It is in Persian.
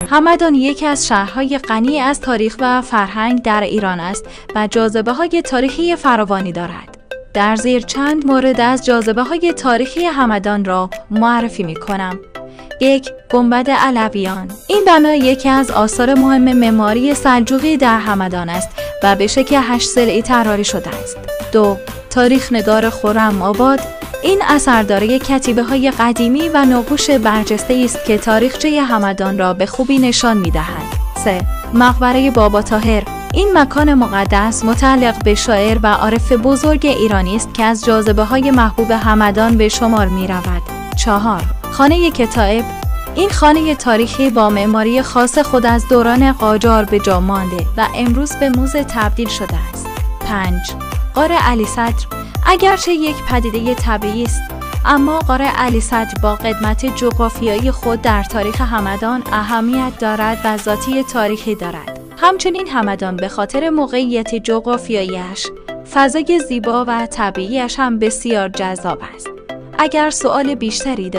همدان یکی از شهرهای غنی از تاریخ و فرهنگ در ایران است و جاذبه‌های تاریخی فراوانی دارد. در زیر چند مورد از جاذبه‌های تاریخی همدان را معرفی می‌کنم. 1. گنبد علویان. این بنا یکی از آثار مهم معماری سلجوقی در همدان است و به شکل 8 ضلعی طراحی شده است. 2. تاریخ نگار خرم‌آباد. این اثرداره کتیبه‌های قدیمی و نقوش برجسته است که تاریخچه همدان را به خوبی نشان می‌دهد. 3. مقبره بابا طاهر. این مکان مقدس متعلق به شاعر و عارف بزرگ ایرانی است که از جاذبه‌های محبوب همدان به شمار می‌رود. 4. خانه کتائب. این خانه تاریخی با معماری خاص خود از دوران قاجار به جا مانده و امروز به موزه تبدیل شده است. 5. غار علی صدر. اگرچه یک پدیده طبیعی است، اما غار علی صدر با قدمت جغرافیایی خود در تاریخ همدان اهمیت دارد و ذاتی تاریخی دارد. همچنین همدان به خاطر موقعیت جغرافیایی‌اش، فضای زیبا و طبیعی‌اش هم بسیار جذاب است. اگر سوال بیشتری دارید